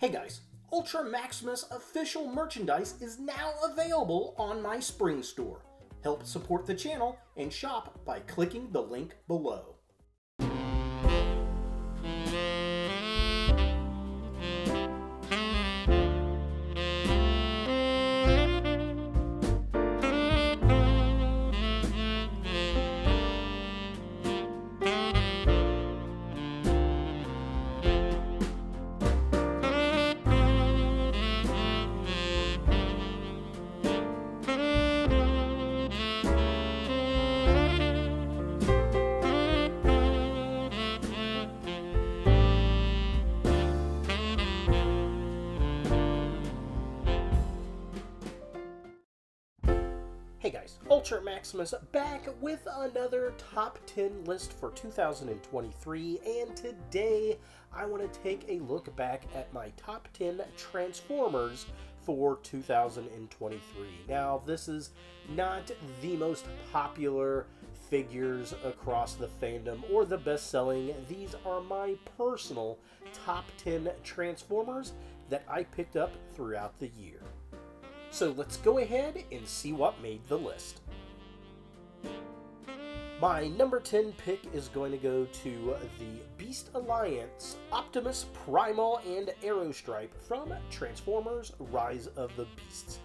Hey guys, Ultra Maximus official merchandise is now available on my Spring store. Help support the channel and shop by clicking the link below. Hey guys, Ultra Maximus back with another top 10 list for 2023, and today I want to take a look back at my top 10 Transformers for 2023. Now, this is not the most popular figures across the fandom or the best-selling. These are my personal top 10 Transformers that I picked up throughout the year. So let's go ahead and see what made the list. My number 10 pick is going to go to the Beast Alliance Optimus, Primal, and Aerostripe from Transformers Rise of the Beasts.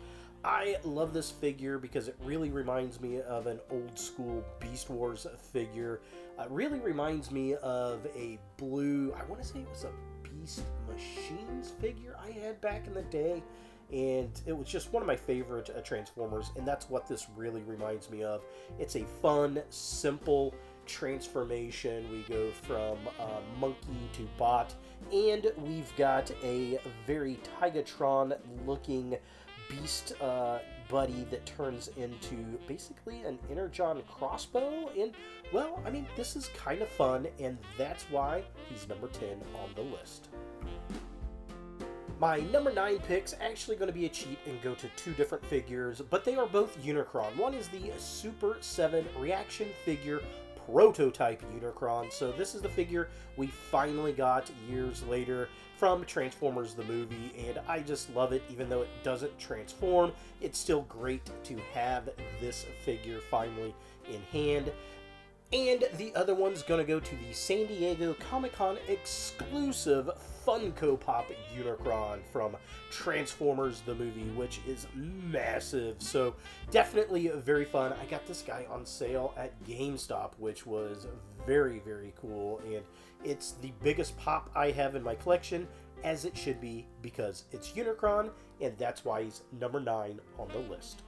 I love this figure because it really reminds me of an old school Beast Wars figure. It really reminds me of a blue, I want to say it was a Beast Machines figure I had back in the day. And it was just one of my favorite Transformers, and that's what this really reminds me of. It's a fun, simple transformation. We go from monkey to bot, and we've got a very Tigatron-looking beast buddy that turns into basically an Energon crossbow. And, well, I mean, this is kind of fun, and that's why he's number 10 on the list. My number 9 pick's actually going to be a cheat and go to two different figures, but they are both Unicron. One is the Super 7 reaction figure prototype Unicron. So this is the figure we finally got years later from Transformers the movie, and I just love it. Even though it doesn't transform, it's still great to have this figure finally in hand. And the other one's going to go to the San Diego Comic-Con exclusive Funko Pop Unicron from Transformers the movie, which is massive. So definitely very fun. I got this guy on sale at GameStop, which was very, very cool. And it's the biggest pop I have in my collection, as it should be, because it's Unicron, and that's why he's number 9 on the list.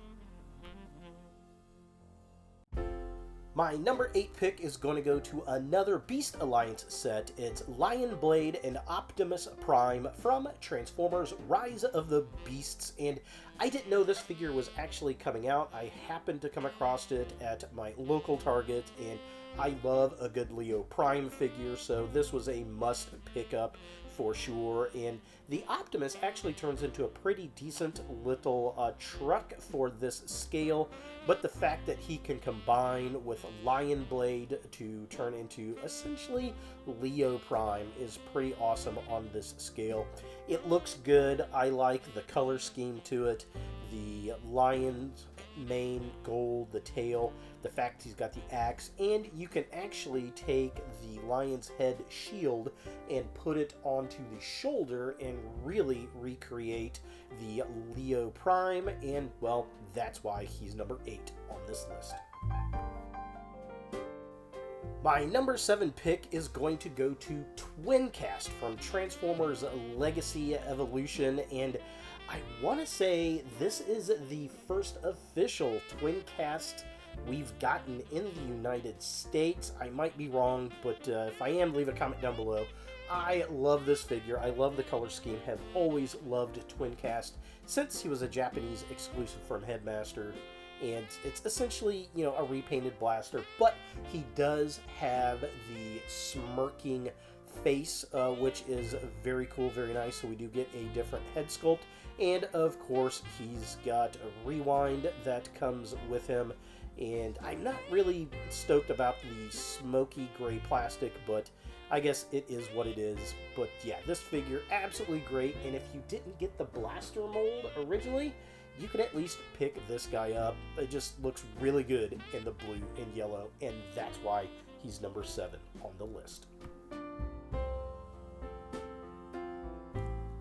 My number 8 pick is going to go to another Beast Alliance set. It's Lion Blade and Optimus Prime from Transformers Rise of the Beasts. And I didn't know this figure was actually coming out. I happened to come across it at my local Target, and I love a good Leo Prime figure, so this was a must pick up for sure. And the Optimus actually turns into a pretty decent little truck for this scale, but the fact that he can combine with Lion Blade to turn into essentially Leo Prime is pretty awesome on this scale. It looks good. I like the color scheme to it. The lion's mane, gold, the tail, the fact he's got the axe, and you can actually take the lion's head shield and put it onto the shoulder and really recreate the Leo Prime, and, well, that's why he's number 8 on this list. My number 7 pick is going to go to Twincast from Transformers Legacy Evolution, and I want to say this is the first official Twincast we've gotten in the United States. I might be wrong, but if I am, leave a comment down below. I love this figure. I love the color scheme. Have always loved Twincast since he was a Japanese exclusive from Headmaster. And it's essentially, you know, a repainted blaster, but he does have the smirking face, which is very cool, very nice. So we do get a different head sculpt. And of course, he's got a rewind that comes with him. And I'm not really stoked about the smoky gray plastic, but I guess it is what it is. But yeah, this figure, absolutely great. And if you didn't get the blaster mold originally, you could at least pick this guy up. It just looks really good in the blue and yellow, and that's why he's number 7 on the list.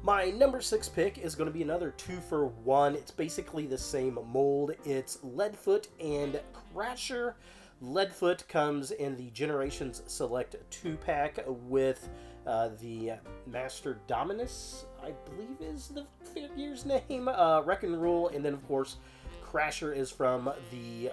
My number 6 pick is going to be another 2-for-1. It's basically the same mold. It's Leadfoot and Crasher. Leadfoot comes in the Generations Select 2-pack with the Master Dominus, I believe is the figure's name, Wrecking Rule, and then of course Crasher is from the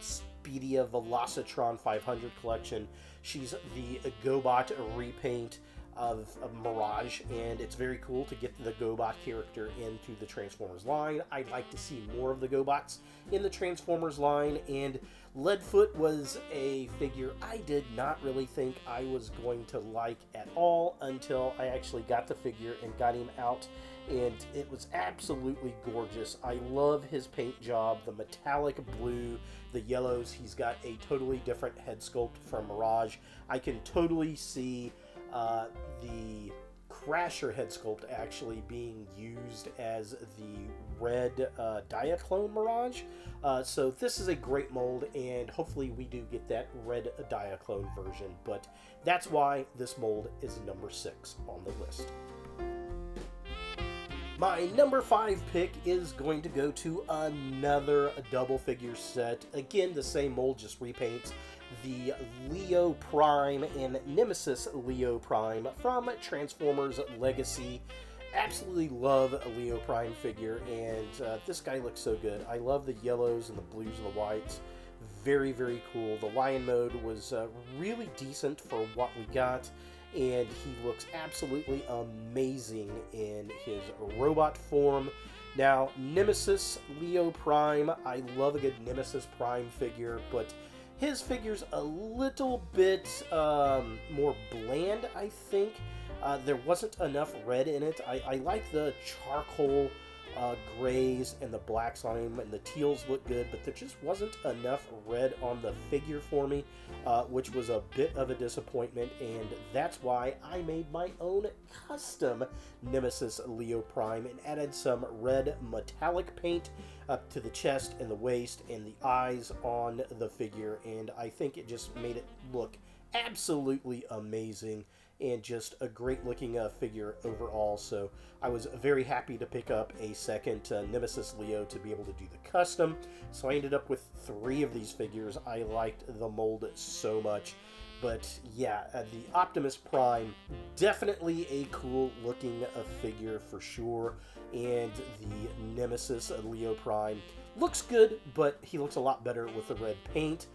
Speedia Velocitron 500 collection. She's the GoBot repaint of Mirage, and it's very cool to get the GoBot character into the Transformers line. I'd like to see more of the GoBots in the Transformers line, and Leadfoot was a figure I did not really think I was going to like at all until I actually got the figure and got him out, and it was absolutely gorgeous. I love his paint job, the metallic blue, the yellows. He's got a totally different head sculpt from Mirage. I can totally see the Crasher head sculpt actually being used as the red Diaclone Mirage. So this is a great mold, and hopefully we do get that red Diaclone version, but that's why this mold is number 6 on the list. My number 5 pick is going to go to another double figure set. Again, the same mold, just repaints. The Leo Prime and Nemesis Leo Prime from Transformers Legacy. Absolutely love a Leo Prime figure, and this guy looks so good. I love the yellows and the blues and the whites. Very, very cool. The Lion mode was really decent for what we got, and he looks absolutely amazing in his robot form. Now, Nemesis Leo Prime, I love a good Nemesis Prime figure, but his figure's a little bit more bland, I think. There wasn't enough red in it. I like the charcoal grays and the blacks on him, and the teals look good, but there just wasn't enough red on the figure for me, which was a bit of a disappointment, and that's why I made my own custom Nemesis Leo Prime and added some red metallic paint up to the chest and the waist and the eyes on the figure, and I think it just made it look absolutely amazing and just a great looking figure overall. So I was very happy to pick up a second Nemesis Leo to be able to do the custom. So I ended up with 3 of these figures. I liked the mold so much. But yeah, the Optimus Prime, definitely a cool looking figure for sure. And the Nemesis Leo Prime looks good, but he looks a lot better with the red paint.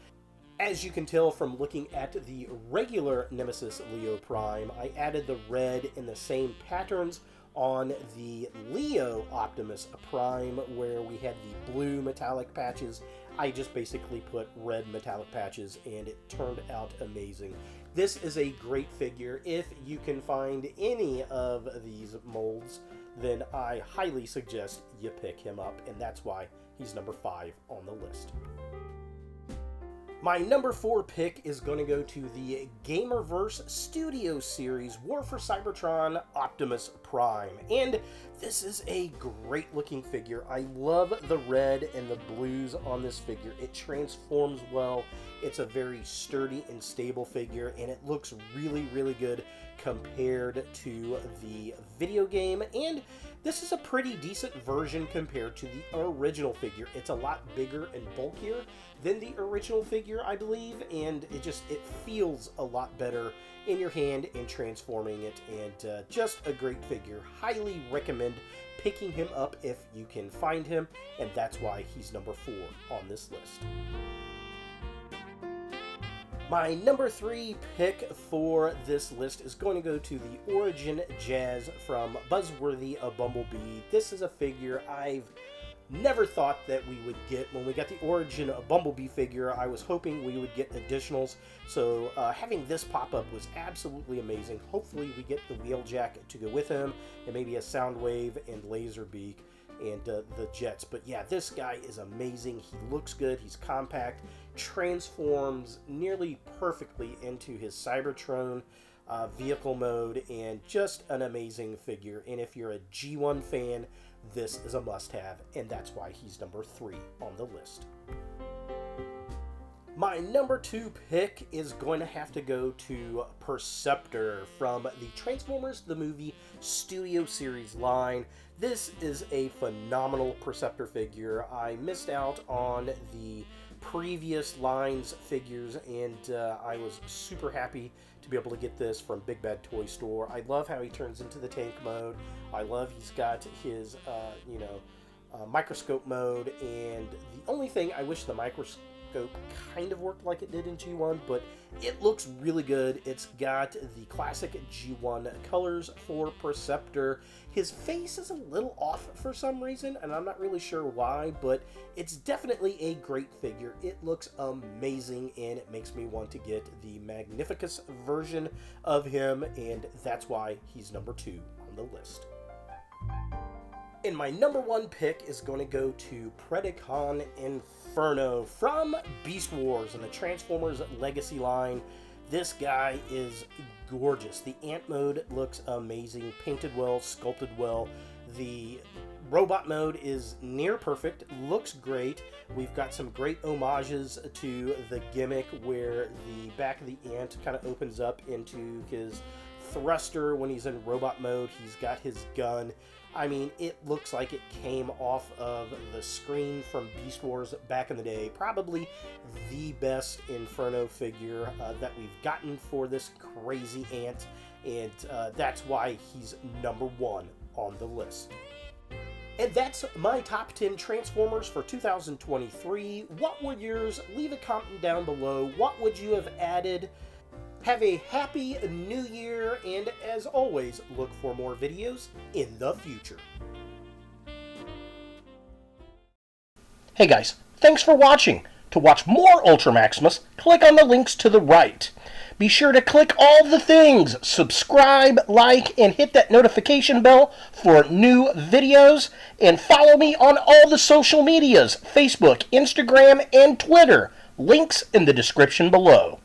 As you can tell from looking at the regular Nemesis Leo Prime, I added the red in the same patterns on the Leo Optimus Prime, where we had the blue metallic patches. I just basically put red metallic patches, and it turned out amazing. This is a great figure. If you can find any of these molds, then I highly suggest you pick him up, and that's why he's number 5 on the list. My number 4 pick is going to go to the Gamerverse Studio Series War for Cybertron Optimus Prime. And this is a great looking figure. I love the red and the blues on this figure. It transforms well. It's a very sturdy and stable figure, and it looks really, really good compared to the video game. And this is a pretty decent version compared to the original figure. It's a lot bigger and bulkier than the original figure, I believe, and it feels a lot better in your hand and transforming it, and just a great figure. Highly recommend picking him up if you can find him, and that's why he's number 4 on this list. My number 3 pick for this list is going to go to the Origin Jazz from Buzzworthy Bumblebee. This is a figure I've never thought that we would get. When we got the Origin Bumblebee figure, I was hoping we would get additionals, so having this pop up was absolutely amazing. Hopefully we get the Wheeljack to go with him, and maybe a Soundwave and Laserbeak and the jets. But yeah, this guy is amazing. He looks good, he's compact, transforms nearly perfectly into his Cybertron vehicle mode, and just an amazing figure. And if you're a G1 fan, this is a must-have, and that's why he's number 3 on the list. My number 2 pick is going to have to go to Perceptor from the Transformers the Movie Studio Series line. This is a phenomenal Perceptor figure. I missed out on the previous line's figures, and I was super happy to be able to get this from Big Bad Toy Store. I love how he turns into the tank mode. I love he's got his, microscope mode, and the only thing I wish the microscope kind of worked like it did in G1, but it looks really good. It's got the classic G1 colors for Perceptor. His face is a little off for some reason, and I'm not really sure why, but it's definitely a great figure. It looks amazing, and it makes me want to get the Magnificus version of him, and that's why he's number 2 on the list. And my number 1 pick is going to go to Predacon Inferno from Beast Wars and the Transformers Legacy line. This guy is gorgeous. The ant mode looks amazing, painted well, sculpted well. The robot mode is near perfect, looks great. We've got some great homages to the gimmick where the back of the ant kind of opens up into his thruster when he's in robot mode. He's got his gun. I mean, it looks like it came off of the screen from Beast Wars back in the day. Probably the best Inferno figure that we've gotten for this crazy ant, and that's why he's number 1 on the list. And that's my top 10 Transformers for 2023. What were yours? Leave a comment down below. What would you have added? Have a happy new year, and as always, look for more videos in the future. Hey guys, thanks for watching. To watch more Ultra Maximus, click on the links to the right. Be sure to click all the things, subscribe, like, and hit that notification bell for new videos, and follow me on all the social medias, Facebook, Instagram, and Twitter. Links in the description below.